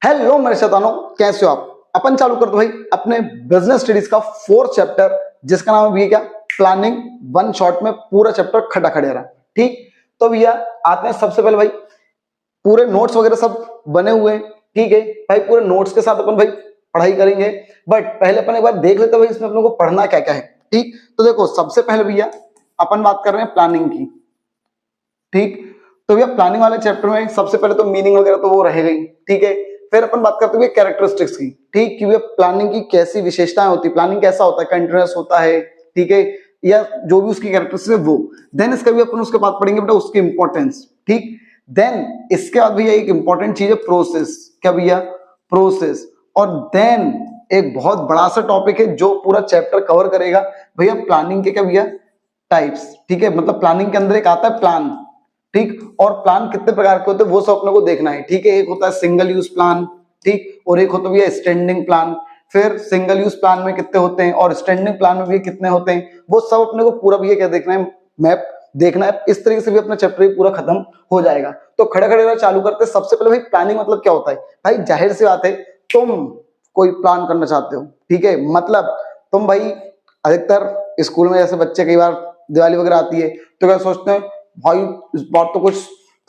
Hello मेरे शैतानों, कैसे हो आप। अपन चालू करते भाई अपने बिजनेस स्टडीज का 4th चैप्टर, जिसका नाम है भैया क्या, प्लानिंग। वन शॉट में पूरा चैप्टर खड़ा खड़े रहा। ठीक, तो भैया आते हैं सबसे पहले भाई, पूरे नोट्स वगैरह सब बने हुए हैं। ठीक है भाई, पूरे नोट्स के साथ अपन भाई पढ़ाई करेंगे, बट पहले अपन एक बार देख लेते हैं भाई इसमें अपन को पढ़ना क्या क्या है। ठीक, तो देखो सबसे पहले भैया अपन बात कर रहे हैं प्लानिंग की। ठीक, तो भैया प्लानिंग वाले चैप्टर में सबसे पहले तो मीनिंग वगैरह तो वो रहेगा ही। ठीक है, फिर अपन बात करते हैं कैरेक्टरिस्टिक्स की। ठीक, कि भैया प्लानिंग की कैसी विशेषताएं होती है, प्लानिंग कैसा होता है, कंटिन्यूअस होता है, ठीक है, या जो भी उसकी कैरेक्टरिस्टिक्स है वो। देन इसका भी अपन उसके बाद पढ़ेंगे बेटा उसकी इंपॉर्टेंस। ठीक, देन इसके बाद भैया एक इंपॉर्टेंट चीज है प्रोसेस। क्या भैया, प्रोसेस। और देन एक बहुत बड़ा सा टॉपिक है जो पूरा चैप्टर कवर करेगा भैया, प्लानिंग के क्या भैया टाइप्स। ठीक है, मतलब प्लानिंग के अंदर एक आता है प्लान। ठीक, और प्लान कितने प्रकार के होते हैं वो सब अपने को देखना है। ठीक है, एक होता है सिंगल यूज प्लान, ठीक, और एक होता है स्टैंडिंग प्लान। फिर सिंगल यूज प्लान में कितने होते हैं और स्टैंडिंग प्लान में भी कितने होते हैं, वो सब अपने को पूरा भी क्या देखना है, मैप देखना है। इस तरीके से भी अपना चैप्टर पूरा खत्म हो जाएगा। तो खड़े खड़े चालू करते हैं। सबसे पहले भाई प्लानिंग मतलब क्या होता है। भाई जाहिर सी बात है, तुम कोई प्लान करना चाहते हो, ठीक है, मतलब तुम भाई अधिकतर स्कूल में जैसे बच्चे कई बार दिवाली वगैरह आती है तो क्या सोचते हैं, भाई इस बार तो कुछ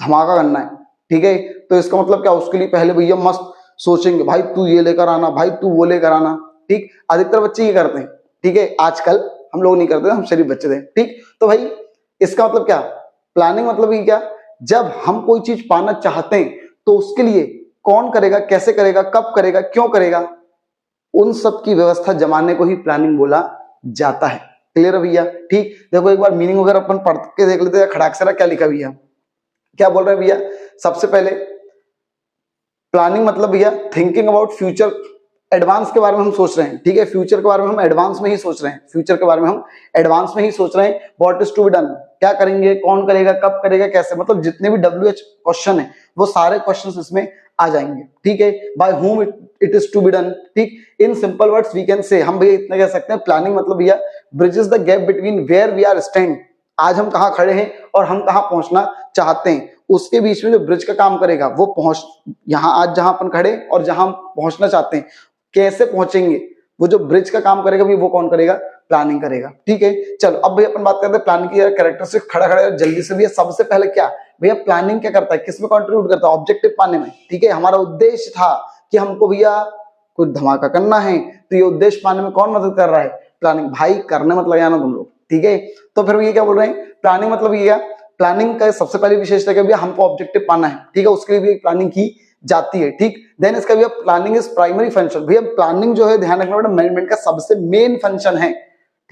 धमाका करना है। ठीक है, तो इसका मतलब क्या, उसके लिए पहले भैया मस्त सोचेंगे, भाई तू ये लेकर आना, भाई तू वो लेकर आना। ठीक, अधिकतर बच्चे ये करते हैं। ठीक है, आजकल हम लोग नहीं करते, हम शरीफ बच्चे थे। ठीक, तो भाई इसका मतलब क्या, प्लानिंग मतलब ये क्या, जब हम कोई चीज पाना चाहते हैं तो उसके लिए कौन करेगा, कैसे करेगा, कब करेगा, क्यों करेगा, उन सब की व्यवस्था जमाने को ही प्लानिंग बोला जाता है। क्लियर है भैया। ठीक, देखो एक बार मीनिंग वगैरह अपन पढ़ के देख लेते हैं। खड़ाक्षरा क्या लिखा भैया, क्या बोल रहे हैं भैया। सबसे पहले प्लानिंग मतलब भैया थिंकिंग अबाउट फ्यूचर, एडवांस के बारे में हम सोच रहे हैं। ठीक है, फ्यूचर के बारे में हम एडवांस में ही सोच रहे हैं, फ्यूचर के बारे में हम एडवांस में ही सोच रहे हैं। What is to be done, क्या करेंगे, कौन करेगा, कब करेगा, कैसे, मतलब जितने भी WH क्वेश्चन है वो सारे क्वेश्चन इसमें आ जाएंगे। ठीक है, by whom it is to be done. ठीक, in simple words we can say, हम भैया इतना कह सकते हैं प्लानिंग मतलब भैया bridges the gap between where we are stand, आज हम कहाँ खड़े हैं और हम कहाँ पहुंचना चाहते हैं, उसके बीच में जो ब्रिज का काम करेगा वो पहुंच, यहाँ आज जहां अपन खड़े और जहां हम पहुंचना चाहते हैं कैसे पहुंचेंगे, वो जो ब्रिज का काम करेगा भी वो कौन करेगा, प्लानिंग करेगा। ठीक है, चलो अब भैया अपन बात करते हैं प्लानिंग की कैरेक्टरिस्टिक। खड़ा खड़ा जल्दी से भैया, सबसे पहले क्या भैया प्लानिंग क्या करता है, किसमें कंट्रीब्यूट करता है, ऑब्जेक्टिव पाने में। ठीक है, हमारा उद्देश्य था कि हमको भैया कुछ धमाका करना है, तो ये उद्देश्य पाने में कौन मदद कर रहा है, प्लानिंग। भाई करने मत लगाना तुम लोग। ठीक है, तो फिर ये क्या बोल रहे हैं, प्लानिंग मतलब ये, प्लानिंग का सबसे पहली विशेषता क्या भैया, हमको ऑब्जेक्टिव पाना है। ठीक है, उसके लिए भी प्लानिंग की जाती है। ठीक, देन इसका भैया प्लानिंग इज प्राइमरी फंक्शन। भैया प्लानिंग जो है, ध्यान रखना बेटा, मैनेजमेंट का सबसे मेन फंक्शन है।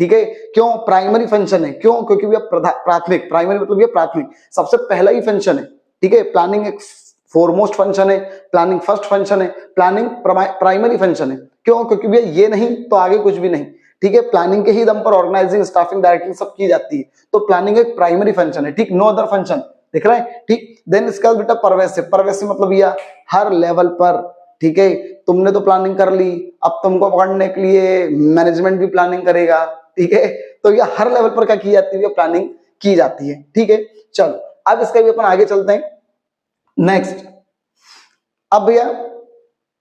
ठीक है, क्यों प्राइमरी फंक्शन है, क्यों, क्योंकि भैया प्राथमिक, प्राइमरी मतलब भैया प्राथमिक, सबसे पहला ही फंक्शन है। ठीक है, प्लानिंग एक फोरमोस्ट फंक्शन है, प्लानिंग फर्स्ट फंक्शन है, प्लानिंग प्राइमरी फंक्शन है। क्यों, क्योंकि भैया ये नहीं तो आगे कुछ भी नहीं। ठीक है, प्लानिंग के ही दम पर ऑर्गेनाइजिंग, स्टाफिंग, डायरेक्टिंग सब की जाती है। तो प्लानिंग एक प्राइमरी फंक्शन है। ठीक, नो अदर फंक्शन, दिख रहा है। ठीक, देन इसका बेटा परवेसिव, परवेसिव मतलब भैया हर लेवल पर। ठीक है, तुमने तो प्लानिंग कर ली, अब तुमको पकड़ने के लिए मैनेजमेंट भी प्लानिंग करेगा। ठीक है, तो ये हर लेवल पर क्या की जाती है, प्लानिंग की जाती है। ठीक है, चलो अब इसका भी अपन आगे चलते हैं। नेक्स्ट, अब भैया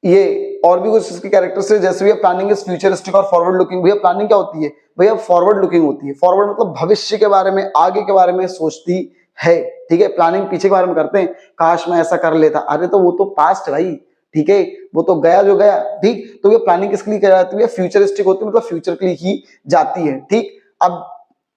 ये और भी कुछ इसकी कैरेक्टरिस्टिक, जैसे भैया प्लानिंग इज फ्यूचरिस्टिक और फॉरवर्ड लुकिंग। भैया प्लानिंग क्या होती है, भैया फॉरवर्ड लुकिंग होती है। फॉरवर्ड मतलब भविष्य के बारे में, आगे के बारे में सोचती है। ठीक है, प्लानिंग पीछे के बारे में करते हैं, काश मैं ऐसा कर लेता, अरे तो वो तो पास्ट है भाई। ठीक है, वो तो गया जो गया। ठीक, तो ये प्लानिंग किसके लिए की जाती है, फ्यूचरिस्टिक होती है, मतलब फ्यूचर के लिए की जाती है। ठीक, अब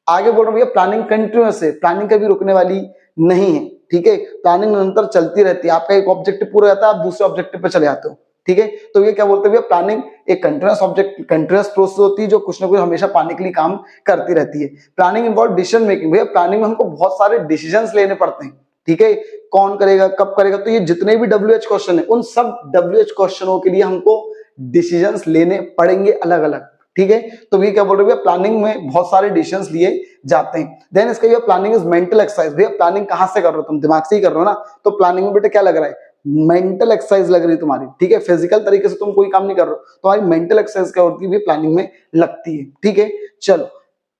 आगे बोल रहा हूं भैया प्लानिंग कंटिन्यूअस है, प्लानिंग कभी रुकने वाली नहीं है। ठीक है, प्लानिंग निरंतर चलती रहती है, आपका एक ऑब्जेक्टिव पूरा रहता है, आप दूसरे ऑब्जेक्टिव पे चले जाते हो। ठीक है, तो ये क्या बोलते हैं भैया, प्लानिंग एक कंटिन्यूअस प्रोसेस होती है जो कुछ ना कुछ हमेशा पाने के लिए काम करती रहती है। Planning involve decision making. भैया प्लानिंग में हमको बहुत सारे डिसीजंस लेने पड़ते हैं। ठीक है, कौन करेगा, कब करेगा, तो ये जितने भी WH क्वेश्चन है उन सब WH क्वेश्चनों के लिए हमको डिसीजंस लेने पड़ेंगे अलग अलग। ठीक है, तो ये क्या बोल रहे हैं, प्लानिंग में बहुत सारे डिसीजंस लिए जाते हैं। देन इसका ये प्लानिंग इज मेंटल एक्सरसाइज। भैया प्लानिंग कहां से कर रहे हो, तुम दिमाग से ही कर रहे हो ना, तो प्लानिंग में बेटा क्या लग रहा है, मेंटल एक्सरसाइज लग रही है तुम्हारी। ठीक है, फिजिकल तरीके से तुम कोई काम नहीं कर रहे हो, तुम्हारी मेंटल एक्सरसाइज क्या होती है, प्लानिंग में लगती है। ठीक है, चलो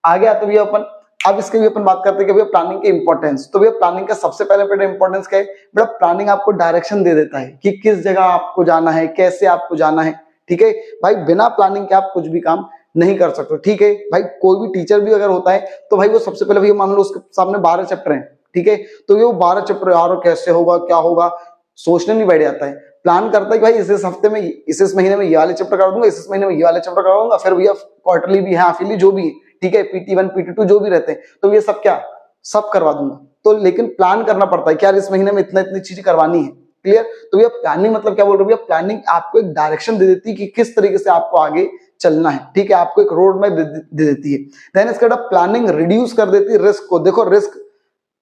आगे आते भैया अपन, अब इसके भी अपन बात करते हैं कि भैया प्लानिंग की इंपॉर्टेंस। तो भैया प्लानिंग का सबसे पहले इंपॉर्टेंस क्या है बेटा, प्लानिंग आपको डायरेक्शन दे देता है कि किस जगह आपको जाना है, कैसे आपको जाना है। ठीक है भाई, बिना प्लानिंग के आप कुछ भी काम नहीं कर सकते। ठीक है भाई, कोई भी टीचर भी अगर होता है तो भाई वो सबसे पहले भैया मान लो उसके सामने 12 चैप्टर हैं, ठीक है, तो ये वो 12 चैप्टर यार कैसे होगा क्या होगा सोचने नहीं बैठ जाता है। प्लान करता है कि भाई इस हफ्ते में इस महीने में ये वाले चैप्टर कर दूंगा, इस महीने में ये वाले चैप्टर कर दूंगा, फिर भैया क्वार्टरली भी है, हाफिली जो भी है, ठीक है, PT1 PT2 जो भी रहते हैं, तो ये सब क्या सब करवा दूंगा। तो लेकिन प्लान करना पड़ता है कि यार इस महीने में इतना इतनी चीजें करवानी है। क्लियर? तो भैया प्लानिंग मतलब क्या बोल रहे हो भैया, प्लानिंग आपको एक डायरेक्शन दे देती है कि किस तरीके से आपको आगे चलना है। ठीक है, आपको एक रोड मैप दे देती है। देन इसके बाद प्लानिंग रिड्यूस कर देती है रिस्क को। देखो रिस्क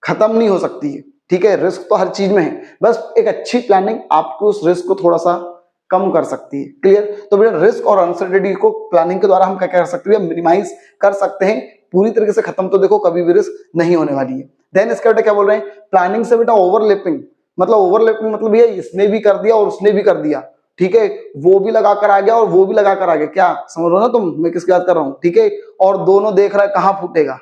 खत्म नहीं हो सकती है, ठीक है, रिस्क तो हर चीज में है, बस एक अच्छी प्लानिंग आपको उस रिस्क को थोड़ा सा कम कर सकती है। क्लियर? तो बेटा रिस्क और अनसर्टेनिटी को प्लानिंग के द्वारा हम क्या कर सकते हैं, मिनिमाइज कर सकते हैं। पूरी तरीके से खत्म तो देखो कभी भी रिस्क नहीं होने वाली है। देन इसके बेटा क्या बोल रहे हैं, प्लानिंग से बेटा ओवरलैपिंग मतलब भैया इसने भी कर दिया और उसने भी कर दिया, ठीक है, वो भी लगा कर आ गया और वो भी लगा कर आ गया, क्या समझ रहे हो ना तुम मैं किसकी बात कर रहा हूं, ठीक है, और दोनों देख रहा है कहां फूटेगा।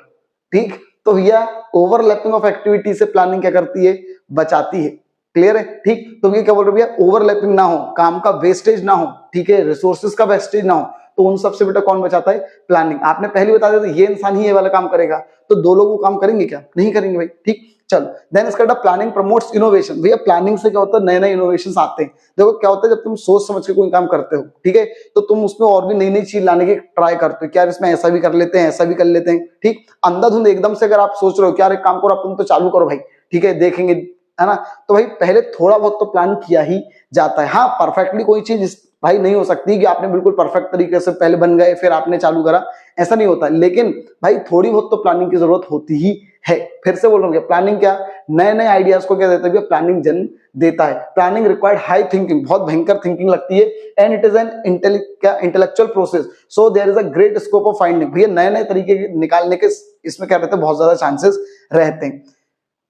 ठीक, तो भैया ओवरलैपिंग ऑफ एक्टिविटी से प्लानिंग क्या करती है, बचाती है। क्लियर है? ठीक, तो ये क्या बोल रहे भैया, ओवरलैपिंग ना हो, काम का वेस्टेज ना हो, ठीक है, रिसोर्सेज का वेस्टेज ना हो, तो उन सबसे बेटा कौन बचाता है, प्लानिंग। आपने पहले बता दिया ये इंसान ही ये वाला काम करेगा, तो दो लोग वो काम करेंगे क्या, नहीं करेंगे भाई। ठीक, चलो देन इसका प्लानिंग प्रमोट्स इनोवेशन। भैया प्लानिंग से क्या होता है, नए नए इनोवेशन आते हैं। देखो क्या होता है, जब तुम सोच समझ के कोई काम करते हो, ठीक है, तो तुम उसमें और भी नई नई चीज लाने की ट्राई करते हो, क्या इसमें ऐसा भी कर लेते हैं, ऐसा भी कर लेते हैं। ठीक, अंधाधुंध एकदम से अगर आप सोच रहे हो क्या एक काम करो, तुम तो चालू करो भाई, ठीक है, देखेंगे, है ना, तो भाई पहले थोड़ा बहुत तो प्लान किया ही जाता है। हाँ, परफेक्टली कोई चीज भाई नहीं हो सकती कि आपने बिल्कुल परफेक्ट तरीके से पहले बन गए फिर आपने चालू करा, ऐसा नहीं होता, लेकिन भाई थोड़ी बहुत तो प्लानिंग की जरूरत होती ही है। फिर से बोल रहा हूँ, प्लानिंग क्या नए नए आइडियाज को क्या देता है, प्लानिंग जन्म देता है। प्लानिंग रिक्वायर्ड हाई थिंकिंग, बहुत भयंकर थिंकिंग लगती है, and it is an intellectual process, so there is a great scope of finding. भैया नए नए तरीके निकालने के इसमें क्या रहते हैं, बहुत ज्यादा चांसेस रहते हैं।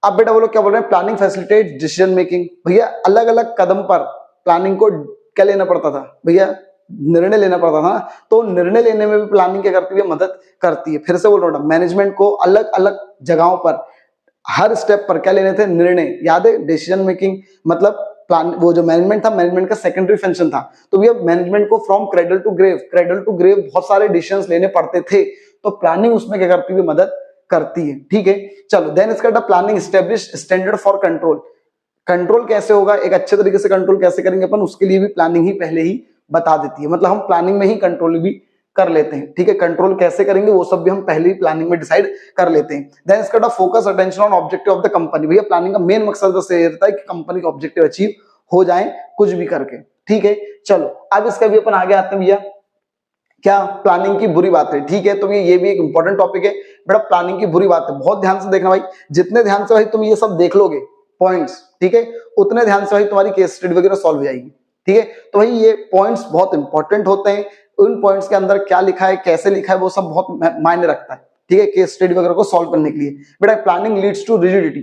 अब बेटा बोलो क्या बोल रहे हैं, प्लानिंग फैसिलिटेट डिसीजन मेकिंग। भैया अलग अलग कदम पर प्लानिंग को क्या लेना पड़ता था, भैया निर्णय लेना पड़ता था, तो निर्णय लेने में भी प्लानिंग क्या करती है, मदद करती है। फिर से बोल रहा हूं, मैनेजमेंट को अलग अलग जगहों पर हर स्टेप पर क्या लेने थे, निर्णय। याद है डिसीजन मेकिंग मतलब प्लान, वो जो मैनेजमेंट था, मैनेजमेंट का सेकेंडरी फंक्शन था। तो भैया मैनेजमेंट को फ्रॉम क्रेडल टू ग्रेव बहुत सारे डिसीजंस लेने पड़ते थे, तो प्लानिंग उसमें क्या करती है, मदद करती है। ठीक है, चलो देन इसका planning establish standard for control. Control कैसे होगा, एक अच्छे तरीके से कंट्रोल कैसे करेंगे अपन, उसके लिए भी प्लानिंग ही पहले ही बता देती है। मतलब हम प्लानिंग में ही कंट्रोल भी कर लेते हैं। ठीक है, कंट्रोल कैसे करेंगे वो सब भी हम पहले ही प्लानिंग में डिसाइड कर लेते हैं। देन इसका focus attention on objective of the company. भैया प्लानिंग का मेन मकसद बस ये रहता है कि कंपनी का ऑब्जेक्टिव अचीव हो जाए कुछ भी करके। ठीक है, चलो अब इसका भी अपन आगे आते हैं भैया, क्या प्लानिंग की बुरी बात है। ठीक है, तो ये भी एक इंपॉर्टेंट टॉपिक है बेटा, प्लानिंग की बुरी बात है। बहुत ध्यान से देखना भाई, जितने ध्यान से भाई तुम ये सब देख लोगे पॉइंट्स, ठीक है, उतने ध्यान से भाई तुम्हारी केस स्टडी वगैरह सॉल्व हो जाएगी। ठीक है, तो भाई ये पॉइंट्स बहुत इंपॉर्टेंट होते हैं, उन पॉइंट्स के अंदर क्या लिखा है, कैसे लिखा है, वो सब बहुत मायने रखता है। ठीक है, केस स्टडी वगैरह को सॉल्व करने के लिए बेटा planning leads to rigidity.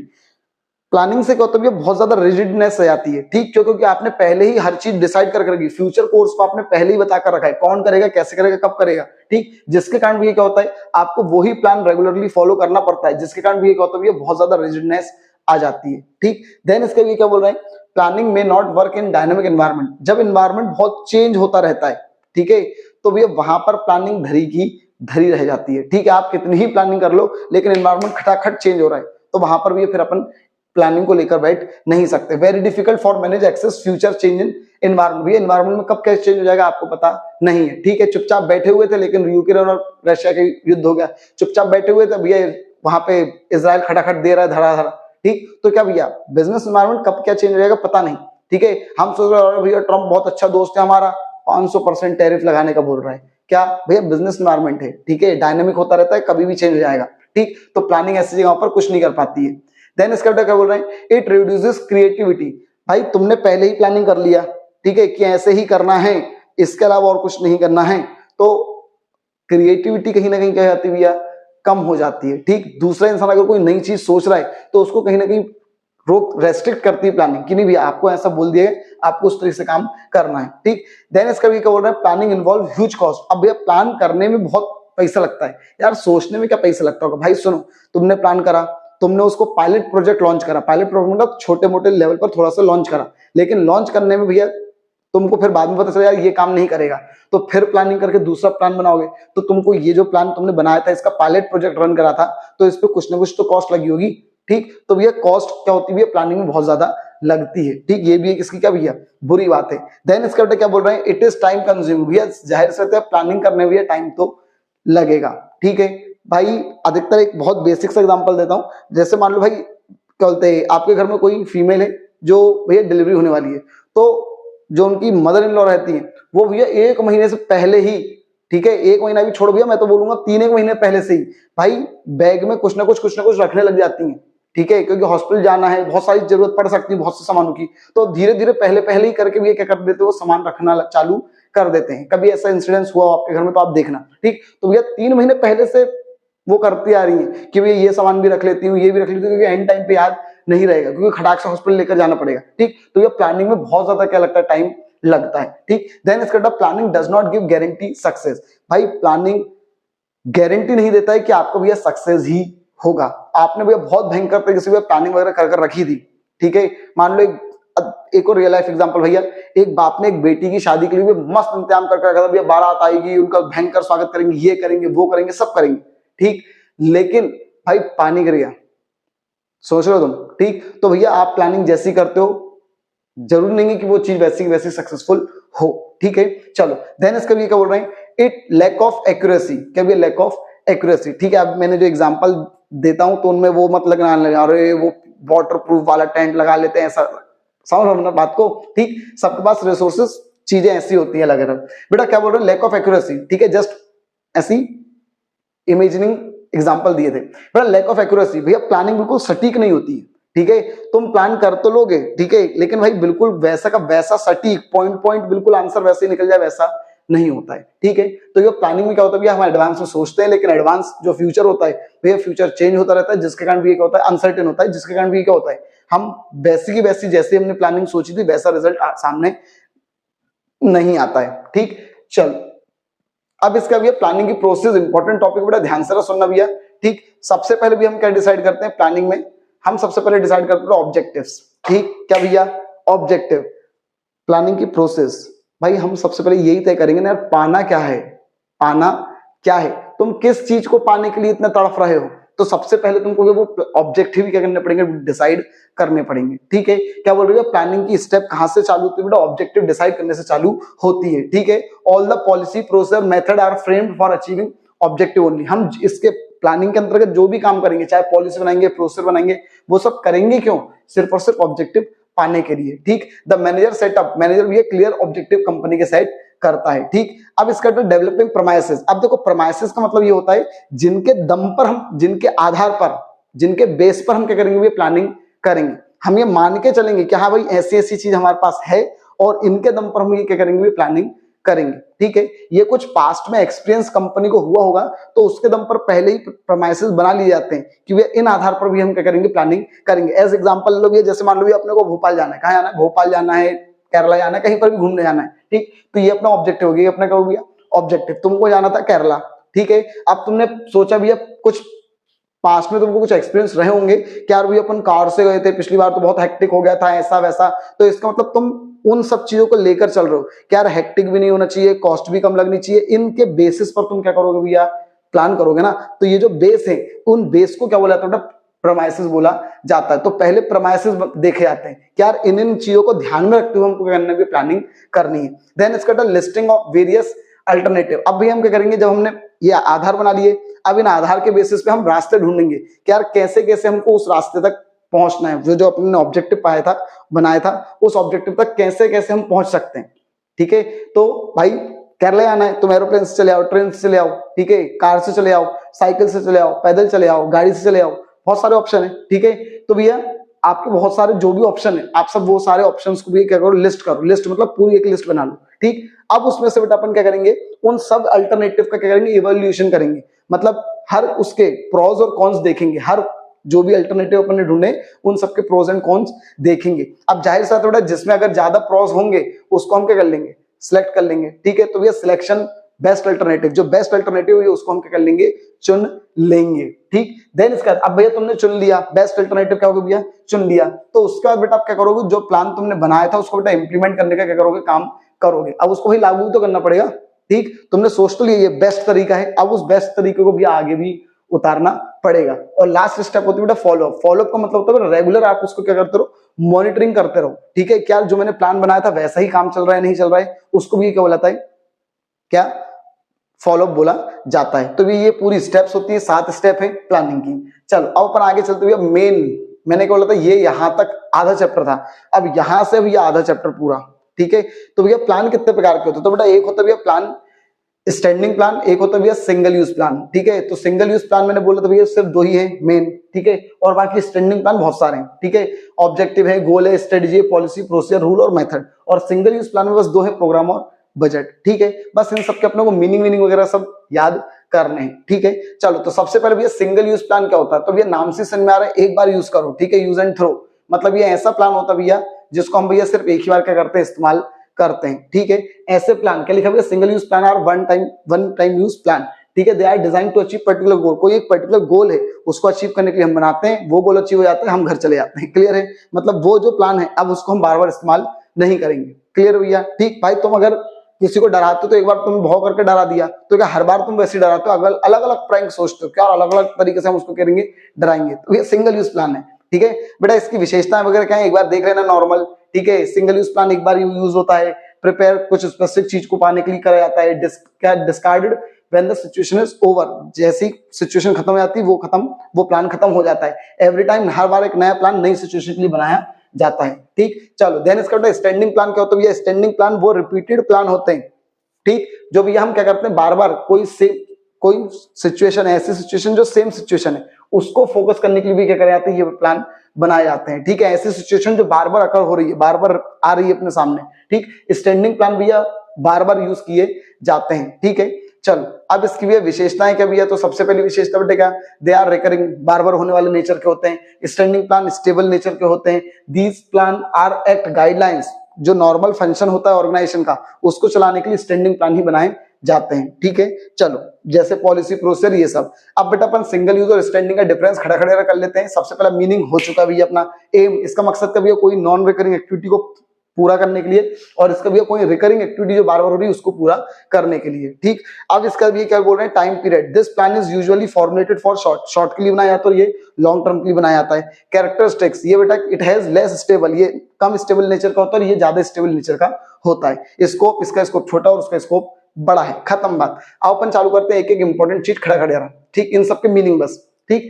Planning से क्या होता है, बहुत ज्यादा रिजिडनेस आ जाती है। ठीक, क्योंकि आपने पहले ही हर चीज डिसाइड कर रखी, फ्यूचर कोर्स को आपने पहले ही बता कर रखा है, कौन करेगा, कैसे करेगा, कब करेगा। ठीक, जिसके कारण भी ये क्या होता है, आपको वही प्लान रेगुलरली फॉलो करना पड़ता है, जिसके कारण भी ये क्या होता है, बहुत ज्यादा रिजिडनेस आ जाती है। ठीक, देन इसके लिए क्या बोल रहे हैं, प्लानिंग में not work in dynamic environment. जब एनवायरमेंट बहुत चेंज होता रहता है, ठीक है, तो भैया वहां पर प्लानिंग धरी की धरी रह जाती है। ठीक है, आप कितनी ही प्लानिंग कर लो, लेकिन एनवायरमेंट खटाखट चेंज हो रहा है, तो वहां पर भी फिर अपन प्लानिंग को लेकर बैठ नहीं सकते। Very difficult for manage access future change in environment. भी एनवायरमेंट में कब कैसे चेंज हो जाएगा आपको पता नहीं है। ठीक है, चुपचाप बैठे हुए थे, लेकिन यूक्रेन और रशिया के युद्ध हो गया, चुपचाप बैठे हुए थे भैया, वहां पे इजराइल खटाखट दे रहा है धड़ाधड़। ठीक, तो क्या भैया बिजनेस एनवायरमेंट कब क्या चेंज हो जाएगा पता नहीं। ठीक है, हम सोच रहे हैं भैया ट्रम्प बहुत अच्छा दोस्त है हमारा, 500% टैरिफ लगाने का बोल रहा है, क्या भैया बिजनेस एनवायरमेंट है, ठीक है, डायनेमिक होता रहता है, कभी भी चेंज हो जाएगा। ठीक, तो प्लानिंग ऐसी जगह पर कुछ नहीं कर पाती है। देन इसका क्या बोल रहे हैं, इट रिड्यूसेस क्रिएटिविटी। भाई तुमने पहले ही प्लानिंग कर लिया, ठीक है, कि ऐसे ही करना है, इसके अलावा और कुछ नहीं करना है, तो क्रिएटिविटी कहीं ना कहीं क्या जाती है भैया, कम हो जाती है। ठीक, दूसरा इंसान अगर कोई नई चीज सोच रहा है तो उसको कहीं ना कहीं रोक रेस्ट्रिक्ट करती है प्लानिंग, कि नहीं भैया आपको ऐसा बोल दिया है, आपको उस तरीके से काम करना है। ठीक, देन इसका भी क्या बोल रहे हैं, प्लानिंग इन्वॉल्व ह्यूज कॉस्ट। अब भैया प्लान करने में बहुत पैसा लगता है यार, सोचने में क्या पैसा लगता होगा भाई। सुनो, तुमने प्लान करा, तुमने उसको पायलट प्रोजेक्ट लॉन्च करा, पायलट प्रोजेक्ट मतलब छोटे मोटे लेवल पर थोड़ा सा लॉन्च करा, लेकिन लॉन्च करने में भैया तुमको फिर बाद में पता चला यार ये काम नहीं करेगा, तो फिर प्लानिंग करके दूसरा प्लान बनाओगे, तो तुमको ये जो प्लान तुमने बनाया था, इसका पायलट प्रोजेक्ट रन करा था, तो इस पे कुछ ना कुछ तो कॉस्ट लगी होगी, ठीक। तो भैया कॉस्ट क्या होती है, प्लानिंग में बहुत ज्यादा लगती है, ठीक। ये भी एक इसकी क्या भैया बुरी बात है। देन इसके क्या बोल रहे हैं, इट इज टाइम कंज्यूमिंग, भैया जाहिर से प्लानिंग करने में टाइम तो लगेगा, ठीक है भाई। अधिकतर एक बहुत बेसिक सा एग्जांपल देता हूं, जैसे मान लो भाई क्या बोलते हैं, आपके घर में कोई फीमेल है जो भैया डिलीवरी होने वाली है, तो जो उनकी मदर इन लॉ रहती है वो भैया 1 महीने से पहले ही, ठीक है 1 महीना भी छोड़ भैया, मैं तो बोलूंगा 3 महीने पहले से ही भाई बैग में कुछ ना कुछ रखने लग जाती हैं, ठीक है, क्योंकि हॉस्पिटल जाना है, बहुत सारी जरूरत पड़ सकती है बहुत से सामानों की, तो धीरे धीरे पहले ही करके भी क्या कर देते हैं, वो सामान रखना चालू कर देते हैं। कभी ऐसा इंसिडेंस हुआ आपके घर में तो आप देखना, ठीक। तो भैया 3 महीने पहले से वो करती आ रही है कि भैया ये सामान भी रख लेती हूँ, ये भी रख लेती हूँ, क्योंकि एंड टाइम पे याद नहीं रहेगा, क्योंकि खटाक से हॉस्पिटल लेकर जाना पड़ेगा, ठीक। तो ये प्लानिंग में बहुत ज्यादा क्या लगता है, टाइम लगता है, ठीक। देन इसका planning does not give guarantee success, भाई प्लानिंग गारंटी नहीं देता है कि आपको भैया सक्सेस ही होगा। आपने भैया बहुत भयंकर तरीके से प्लानिंग वगैरह कर रखी थी, ठीक है। मान लो एक और रियल लाइफ एग्जांपल भैया, एक बाप ने एक बेटी की शादी के लिए मस्त इंतजाम करके रखा था, भैया बारात आएगी, उनका भयंकर स्वागत करेंगे, ये करेंगे वो करेंगे सब करेंगे, ठीक। लेकिन भाई पानी गिर गया, सोच रहे हो तुम, ठीक। तो भैया आप प्लानिंग जैसी करते हो जरूरी नहीं है कि वो चीज वैसी वैसी सक्सेसफुल हो, ठीक है। चलो देन इसका भी क्या बोल रहे हैं, इट लैक ऑफ एक्यूरेसी, क्या भी लैक ऑफ एक्यूरेसी, ठीक है। अब मैंने जो एग्जांपल देता हूं तो उनमें वो मत लगना अरे वो वाटर प्रूफ वाला टेंट लगा लेते हैं, ऐसा समझ रहे हो बात को, ठीक। सबके पास रिसोर्सेस चीजें ऐसी होती है अलग अलग। बेटा क्या बोल रहे हैं, लैक ऑफ एक्यूरेसी, ठीक है, जस्ट ऐसी इमेजिनिंग एग्जांपल दिए थे। बेटा लैक ऑफ एक्यूरेसी, भैया प्लानिंग बिल्कुल सटीक नहीं होती है, ठीक है। तुम प्लान कर तो लोगे, ठीक है, लेकिन भाई बिल्कुल वैसा का वैसा सटीक पॉइंट बिल्कुल आंसर वैसे ही निकल जाए वैसा नहीं होता है, ठीक है। तो ये प्लानिंग में क्या होता है, हम एडवांस में सोचते हैं, लेकिन एडवांस जो फ्यूचर होता है भैया फ्यूचर चेंज होता रहता है, जिसके कारण भी क्या होता है, अनसर्टेन होता है, जिसके कारण भी क्या होता है, हम वैसी की वैसी जैसे हमने प्लानिंग सोची थी वैसा रिजल्ट सामने नहीं आता है, ठीक। चल अब इसका भैया प्लानिंग की प्रोसेस, इंपॉर्टेंट टॉपिक बेटा ध्यान से सुनना भैया, ठीक। सबसे पहले भी हम क्या डिसाइड करते हैं प्लानिंग में, हम सबसे पहले डिसाइड करते हैं ऑब्जेक्टिव्स, ठीक। क्या भैया ऑब्जेक्टिव, प्लानिंग की प्रोसेस, भाई हम सबसे पहले यही तय करेंगे ना यार पाना क्या है, पाना क्या है, तुम किस चीज को पाने के लिए इतना तड़फ रहे हो, तो सबसे पहले तुमको वो ऑब्जेक्टिव क्या करने पड़ेंगे, डिसाइड करने पड़ेंगे, ठीक है। क्या बोल रही है, प्लानिंग की स्टेप कहां से चालू होती है बेटा, ऑब्जेक्टिव डिसाइड करने से चालू होती है, ठीक है। All the policy process method are framed for achieving objective only, हम इसके प्लानिंग के अंतर्गत जो भी काम करेंगे, चाहे पॉलिसी बनाएंगे प्रोसेस बनाएंगे, वो सब करेंगे क्यों, सिर्फ और सिर्फ ऑब्जेक्टिव पाने के लिए, ठीक। द मैनेजर सेटअप, मैनेजर भी एक क्लियर ऑब्जेक्टिव कंपनी के सेट करता है, ठीक। अब इसका डेवलपिंग प्रमाइसेस, अब देखो प्रमाइसेस का मतलब ये होता है जिनके दम पर हम, जिनके आधार पर, जिनके बेस पर हम क्या करेंगे, प्लानिंग करेंगे, हम ये मान के चलेंगे कि हाँ भाई ऐसी ऐसी चीज हमारे पास है और इनके दम पर हम ये क्या करेंगे, प्लानिंग करेंगे, ठीक है। ये कुछ पास्ट में एक्सपीरियंस कंपनी को हुआ होगा तो उसके दम पर पहले ही प्रमाइसेस बना लिए जाते हैं कि वे इन आधार पर भी हम क्या करेंगे, प्लानिंग करेंगे। एज एग्जांपल लो, जैसे मान लो अपने को भोपाल जाना है, कहाँ जाना है, भोपाल जाना है, केरला जाना है, कहीं पर भी घूमने जाना है, ठीक। तो ये अपना ऑब्जेक्टिव हो गया, अपना क्या हो गया ऑब्जेक्टिव, तुमको जाना था केरला, ठीक है। अब तुमने सोचा भी अब कुछ पास में तुमको कुछ एक्सपीरियंस रहे होंगे कि यार भी अपन कार से गए थे पिछली बार तो बहुत हेक्टिक हो गया था ऐसा वैसा, तो इसका मतलब तुम उन सब चीजों को लेकर चल रहे हो कि यार हेक्टिक भी नहीं होना चाहिए, कॉस्ट भी कम लगनी चाहिए, इनके बेसिस पर तुम क्या करोगे भैया, प्लान करोगे ना। तो ये जो बेस है उन बेस को क्या बोला जाता है, प्रमाइसेस बोला जाता है। तो पहले प्रमाइसेस देखे जाते हैं कि यार इन चीजों को ध्यान में रखते हुए हमको क्या करना है, प्लानिंग करनी है। देन इसका लिस्टिंग ऑफ वेरियस अल्टरनेटिव, अब भी हम क्या करेंगे, जब हमने ये आधार बना लिए, अब इन आधार के बेसिस पे हम रास्ते ढूंढेंगे कि यार कैसे कैसे हमको उस रास्ते तक पहुंचना है, जो जो अपने ऑब्जेक्टिव पाया था, बनाया था, उस ऑब्जेक्टिव तक कैसे कैसे हम पहुंच सकते हैं, ठीक है। तो भाई केरला आना है, तुम एरोप्लेन से चले आओ, ट्रेन से चले आओ, ठीक है, कार से चले आओ, साइकिल से चले आओ, पैदल चले आओ, गाड़ी से चले आओ, बहुत सारे ऑप्शन है, ठीक है। तो भैया आपके बहुत सारे जो भी ऑप्शन है, आप सब वो सारे ऑप्शंस को भी क्या करो, लिस्ट करो, लिस्ट मतलब पूरी एक लिस्ट बना लो, ठीक। अब उसमें से बेटा अपन क्या करेंगे, उन सब अल्टरनेटिव का क्या करेंगे, इवैल्यूएशन करेंगे, मतलब हर उसके प्रोज और कॉन्स देखेंगे, हर जो भी अल्टरनेटिव अपन ने ढूंढे उन सबके प्रोज एंड कॉन्स देखेंगे। अब जाहिर सा थोड़ा जिसमें अगर ज्यादा प्रोज होंगे उसको हम क्या कर लेंगे, सिलेक्ट कर लेंगे, ठीक है। तो भैया सिलेक्शन बेस्ट अल्टरनेटिव, जो बेस्ट अल्टरनेटिव है उसको हम क्या कर लेंगे, चुन लेंगे। ठीक, देन इसके बाद अब भैया तुमने चुन लिया, बेस्ट अल्टरनेटिव क्या होगा भैया, चुन लिया, तो उसके बाद बेटा आप क्या करोगे, जो प्लान तुमने बनाया था उसको बेटा इंप्लीमेंट करने का क्या करोगे, काम करोगे। अब उसको भी लागू तो करना पड़ेगा। ठीक, तुमने सोच तो लिया ये बेस्ट तरीका है, अब उस बेस्ट तरीके को भी आगे भी उतारना पड़ेगा। और लास्ट स्टेप होती है बेटा फॉलोअप। फॉलोअप का मतलब होता है रेगुलर आप उसको क्या करते रहो, मॉनिटरिंग करते रहो। ठीक है, क्या जो मैंने प्लान बनाया था वैसा ही काम चल रहा है नहीं चल रहा है, उसको भी क्या बोलाता है, क्या फॉलोअप बोला जाता है। तो ये पूरी स्टेप्स होती है, 7 स्टेप है प्लानिंग की। चलो अब अपन आगे चलते हुए मेन, मैंने क्या बोला था ये यहां तक आधा चैप्टर था, अब यहां से भैया आधा चैप्टर पूरा। ठीक है, तो भैया प्लान कितने प्रकार के होते हैं, तो बेटा एक होता है भैया प्लान स्टैंडिंग प्लान, एक होता है भैया सिंगल यूज प्लान। ठीक है, तो सिंगल यूज प्लान मैंने बोला था भैया सिर्फ 2 ही है मेन। ठीक है, और बाकी स्टैंडिंग प्लान बहुत सारे हैं। ठीक है, ऑब्जेक्टिव है, गोल है, स्ट्रेटजी, पॉलिसी, प्रोसीजर, रूल और मेथड। और सिंगल यूज प्लान में बस 2 है, प्रोग्राम और बजट। ठीक है, बस इन सबके अपने को मीनिंग वगैरह सब याद करने हैं। ठीक है, चलो तो सबसे पहले भैया सिंगल यूज प्लान क्या होता है, तो भैया नाम से समझ में आ रहा है, एक बार यूज करो। ठीक है, यूज एंड थ्रो, मतलब ये ऐसा प्लान होता है भैया जिसको हम भैया सिर्फ एक ही बार क्या करते हैं, इस्तेमाल करते हैं। ठीक है, ऐसे प्लान क्या लिखा भैया, single use plan are one time use plan. ठीक है, they are design to achieve particular goal, कोई एक पर्टिकुलर गोल है उसको अचीव करने के लिए हम बनाते हैं, वो गोल अचीव हो जाता है हम घर चले जाते हैं। क्लियर है, मतलब वो जो प्लान है अब उसको हम बार बार इस्तेमाल नहीं करेंगे। क्लियर भैया। ठीक भाई, तुम अगर किसी को डराते हो तो एक बार तुम भाव करके डरा दिया, तो क्या हर बार तुम वैसे डराते हो, अगर अलग अलग प्रैंक सोचते हो क्या, अलग अलग तरीके से हम उसको करेंगे, डराएंगे, तो ये सिंगल यूज प्लान है। ठीक है बेटा, इसकी विशेषताएं वगैरह क्या है एक बार देख लेना नॉर्मल। ठीक है, सिंगल यूज प्लान एक बार यूज होता है, प्रिपेयर कुछ स्पेसिफिक चीज को पाने के लिए करा जाता है, discarded when the situation is over, जैसी सिचुएशन खत्म हो जाती है वो प्लान खत्म हो जाता है। एवरी टाइम हर बार एक नया प्लान नई सिचुएशन के लिए बनाया जाता है। ठीक, चलो देन इसका स्टैंडिंग प्लान क्या होता है भैया, स्टैंडिंग प्लान वो रिपीटेड प्लान होते हैं। ठीक, जो भैया हम क्या करते हैं बार बार कोई सिचुएशन, ऐसी सिचुएशन जो सेम सिचुएशन है उसको फोकस करने के लिए भी क्या करे जाते हैं, ये प्लान बनाए जाते हैं। ठीक है, ऐसी सिचुएशन जो बार बार अकर हो रही है, बार बार आ रही है अपने सामने। ठीक, स्टैंडिंग प्लान भैया बार बार यूज किए जाते हैं। ठीक है, चलो अब इसकी भैया विशेषताएं क्या भैया, तो सबसे पहली विशेषता बेटे क्या, दे आर रिकरिंग, बार बार होने वाले नेचर के होते हैं। स्टैंडिंग प्लान स्टेबल नेचर के होते हैं। These plan are act guidelines, जो नॉर्मल फंक्शन होता है ऑर्गेनाइजेशन का उसको चलाने के लिए स्टैंडिंग प्लान ही बनाए जाते हैं। ठीक है, चलो जैसे पॉलिसी, प्रोसीजर, ये सब। अब बेटा अपन सिंगल यूज और स्टैंडिंग का डिफरेंस खड़ा खड़े कर लेते हैं। सबसे पहला मीनिंग हो चुका भैया अपना एम, इसका मकसद क्या भैया, कोई नॉन रिकरिंग एक्टिविटी को पूरा करने के लिए, और इसका भैया कोई रिकरिंग एक्टिविटी जो बार बार हो रही है उसको पूरा करने के लिए। ठीक, अब इसका भी क्या बोल रहे हैं, time period, this plan is usually formulated for short के लिए बनाया जाता है, ये लॉन्ग टर्म के लिए बनाया जाता है। कैरेक्टरिस्टिक्स, ये बेटा इट हैज लेस स्टेबल, ये कम स्टेबल नेचर का होता है, ये ज्यादा स्टेबल नेचर का होता है। स्कोप, इसका स्कोप छोटा और उसका स्कोप बड़ा है। खत्म बात। अब अपन चालू करते हैं एक एक इंपॉर्टेंट चीज खड़ा खड़े रहा। ठीक, इन सबके मीनिंग बस। ठीक,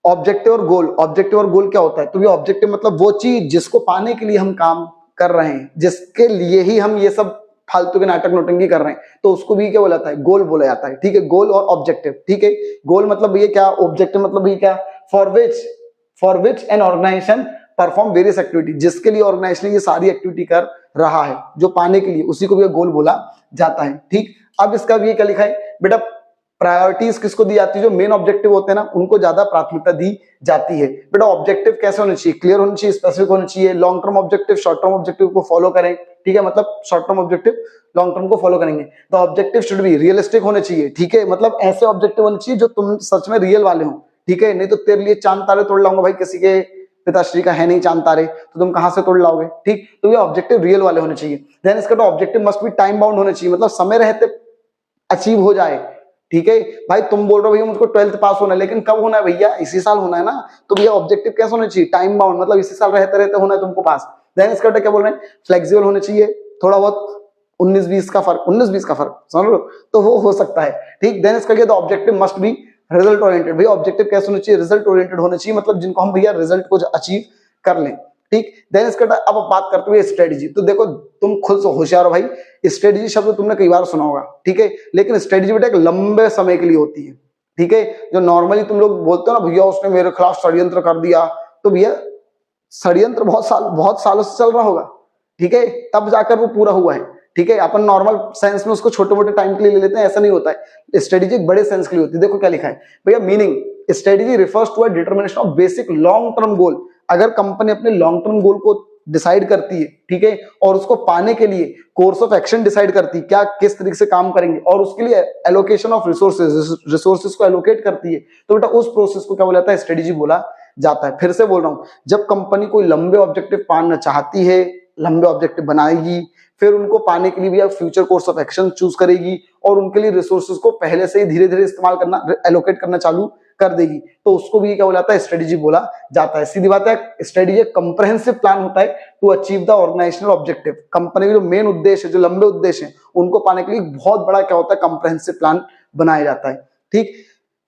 ऑब्जेक्टिव और गोल, ऑब्जेक्टिव और गोल क्या होता है, तो ये ऑब्जेक्टिव मतलब वो चीज जिसको पाने के लिए हम काम कर रहे हैं, जिसके लिए ही हम ये सब फालतू के नाटक नोटंगी कर रहे हैं, तो उसको भी क्या बोला जाता है, गोल बोला जाता है। ठीक है, गोल और ऑब्जेक्टिव। ठीक है, गोल मतलब ये क्या, ऑब्जेक्टिव मतलब ये क्या, for which an organisation perform various activity, जिसके लिए ऑर्गेनाइजेशन ये सारी एक्टिविटी कर रहा है, जो पाने के लिए, उसी को भी गोल बोला जाता है। ठीक, अब इसका भी क्या लिखा है बेटा, प्रायोरिटीज किसको दी जाती है, जो मेन ऑब्जेक्टिव होते हैं ना उनको ज्यादा प्राथमिकता दी जाती है। बेटा ऑब्जेक्टिव कैसे होने चाहिए, क्लियर होने चाहिए, स्पेसिफिक होने चाहिए। Long term objective short term objective को फॉलो करें। ठीक है, मतलब short term objective long term को फॉलो करेंगे। The objective should be realistic होने चाहिए। ठीक है, मतलब ऐसे ऑब्जेक्टिव होने चाहिए जो तुम सच में रियल वाले हो। ठीक है, नहीं तो तेरे लिए चांद तारे तोड़ लाऊंगा भाई, किसी के पिताश्री का है नहीं चांद तारे, तो तुम कहां से तोड़ लाओगे। ठीक, तो ये ऑब्जेक्टिव रियल वाले होने चाहिए। देन इसका तो objective must be time bound होने चाहिए, मतलब समय रहते अचीव हो जाए। ठीक है भाई, तुम बोल रहे हो भैया मुझको 12th पास होना है, लेकिन कब होना है भैया, इसी साल होना है ना, तो भैया ऑब्जेक्टिव कैसे होना चाहिए, टाइम बाउंड, मतलब इसी साल रहते रहते होना है तुमको पास। देन इसका क्या बोल रहे हैं, फ्लेक्सिबल होने चाहिए, थोड़ा बहुत 19-20 का फर्क समझ लो, तो वो हो सकता है। ठीक, देन इसका क्या, objective must be result oriented. भैया ऑब्जेक्टिव कैसे होना चाहिए, रिजल्ट ओरिएंटेड होने चाहिए, मतलब जिनको हम भैया रिजल्ट को अचीव कर लें। ठीक, देन इसका अब बात करते हुए स्ट्रेटेजी, तो देखो तुम खुद से होशियार हो भाई, स्ट्रेटेजी शब्द तुमने कई बार सुना होगा। ठीक है, लेकिन स्ट्रेटेजी बेटा एक लंबे समय के लिए होती है। ठीक है, जो नॉर्मली तुम लोग बोलते हो ना भैया उसने मेरे खिलाफ षड्यंत्र कर दिया, तो भैया षड्यंत्र बहुत सालों से चल रहा होगा। ठीक है, तब जाकर वो पूरा हुआ है। ठीक है, अपन नॉर्मल सेंस में उसको छोटे मोटे टाइम के लिए ले लेते हैं, ऐसा नहीं होता है। स्ट्रेटेजी बड़े सेंस के लिए होती है। देखो क्या लिखा है भैया, meaning, strategy refers to a determination of basic long term goal. अगर कंपनी अपने लॉन्ग टर्म गोल को डिसाइड करती है, ठीक है, और उसको पाने के लिए कोर्स ऑफ एक्शन डिसाइड करती है, क्या किस तरीके से काम करेंगे, और उसके लिए एलोकेशन ऑफ रिसोर्सेज को एलोकेट करती है। तो बेटा उस प्रोसेस को क्या बोला जाता है, स्ट्रेटेजी बोला जाता है। फिर से बोल रहा हूं, जब कंपनी कोई लंबे ऑब्जेक्टिव पाना चाहती है, लंबे ऑब्जेक्टिव बनाएगी, फिर उनको पाने के लिए भी future course of action choose करेगी, और उनके लिए रिसोर्सेज को पहले से ही धीरे धीरे इस्तेमाल करना, एलोकेट करना चालू कर देगी, तो उसको भी क्या बोला जाता है, स्ट्रेटेजी बोला जाता है। सीधी बात है, स्ट्रेटेजी एक कंप्रेहेंसिव प्लान होता है to achieve the organisational objective. Company के जो मेन उद्देश्य है, जो लंबे उद्देश्य हैं, उनको पाने के लिए बहुत बड़ा क्या होता है, कंप्रेहेंसिव प्लान बनाया जाता है। ठीक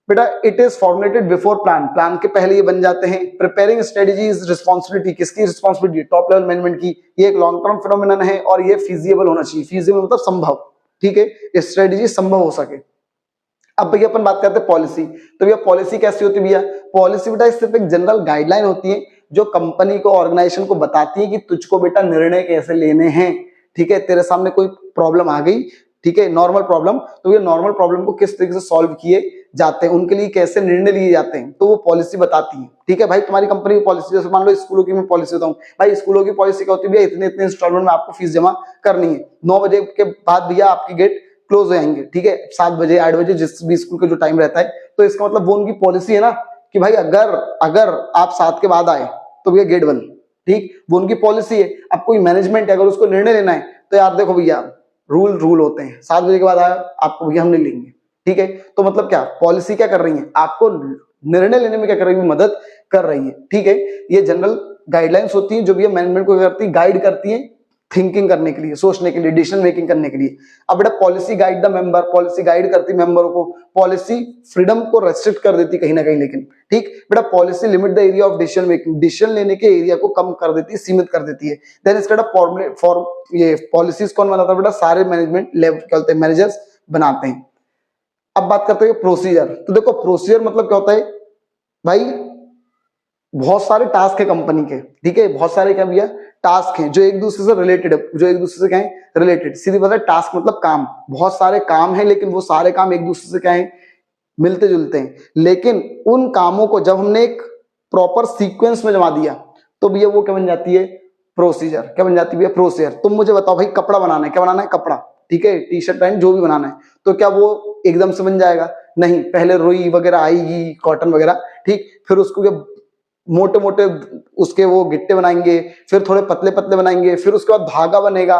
बेटा, it is formulated before plan, plan के पहले ये बन जाते हैं। प्रिपेयरिंग स्ट्रेटेजी इज रिस्पॉन्सिबिलिटी, किसकी रिस्पॉन्सिबिलिटी, टॉप लेवल मैनेजमेंट की। ये एक लॉन्ग टर्म फिनोमिनन है और ये फीजिबल होना चाहिए। फीजिबल मतलब संभव, ठीक है, स्ट्रेटेजी संभव हो सके। अब भैया अपन बात करते हैं पॉलिसी। तो भैया पॉलिसी कैसी होती है भैया, पॉलिसी बेटा सिर्फ एक जनरल गाइडलाइन होती है जो कंपनी को, ऑर्गेनाइजेशन को बताती है कि तुझको बेटा निर्णय कैसे लेने हैं। ठीक है, तेरे सामने कोई प्रॉब्लम आ गई, ठीक है, नॉर्मल प्रॉब्लम, तो ये नॉर्मल प्रॉब्लम को किस तरीके से सॉल्व किए जाते हैं, उनके लिए कैसे निर्णय लिए जाते हैं, तो वो पॉलिसी बताती है। ठीक है भाई, तुम्हारी कंपनी की पॉलिसी, जैसे मान लो स्कूलों की मैं पॉलिसी बताऊं भाई, स्कूलों की पॉलिसी क्या होती है भैया, इतने इतने इंस्टॉलमेंट में आपको फीस जमा करनी है, 9 बजे के बाद भैया आपकी गेट क्लोज हो जाएंगे, ठीक है, 7 बजे 8 बजे जिस भी स्कूल का जो टाइम रहता है। तो इसका मतलब वो उनकी पॉलिसी है ना कि भाई अगर आप 7 के बाद आए तो भैया गेट बंद, ठीक, वो उनकी पॉलिसी है। अब कोई मैनेजमेंट है, अगर उसको निर्णय लेना है तो यार देखो भैया रूल होते हैं, 7 बजे के बाद आया आपको भैया हम नहीं लेंगे, ठीक है। तो मतलब क्या पॉलिसी क्या कर रही है, आपको निर्णय लेने में क्या कर रही है, मदद कर रही है, ठीक है। ये जनरल गाइडलाइंस होती हैं जो भी मैनेजमेंट को करती है, गाइड करती है थिंकिंग करने के लिए, सोचने के लिए, डिसीजन मेकिंग करने के लिए। अब बेटा policy guide the member, policy guide करती मेंबरों को, पॉलिसी फ्रीडम को रेस्ट्रिक्ट कर देती कहीं ना कहीं, लेकिन ठीक बेटा policy limit the area of decision making, decision लेने के एरिया को कम कर देती है, सीमित कर देती है। देन इसका फॉर्म ये पॉलिसीज कौन बनाता है बेटा, सारे मैनेजमेंट लेवल क्या होते हैं, मैनेजर्स बनाते हैं। अब बात करते हैं प्रोसीजर। तो देखो प्रोसीजर मतलब क्या होता है भाई, बहुत सारे टास्क है कंपनी के, ठीक है, बहुत सारे क्या भैया टास्क हैं जो एक दूसरे से रिलेटेड है, जो एक दूसरे से क्या है, रिलेटेड। सीधी बात है, टास्क मतलब काम, बहुत सारे काम हैं लेकिन वो सारे काम एक दूसरे से क्या है, मिलते जुलते हैं। लेकिन उन कामों को जब हमने एक प्रॉपर सीक्वेंस में जमा दिया तो भैया वो क्या बन जाती है, प्रोसीजर। क्या बन जाती है भैया, प्रोसीजर। तुम मुझे बताओ भाई कपड़ा बनाना है, क्या बनाना है, कपड़ा, ठीक है, टी शर्ट पैंट जो भी बनाना है, तो क्या वो एकदम से बन जाएगा, नहीं, पहले रुई वगैरह आएगी, कॉटन वगैरह, ठीक, फिर उसको क्या मोटे मोटे उसके वो गिट्टे बनाएंगे, फिर थोड़े पतले पतले बनाएंगे, फिर उसके बाद धागा बनेगा,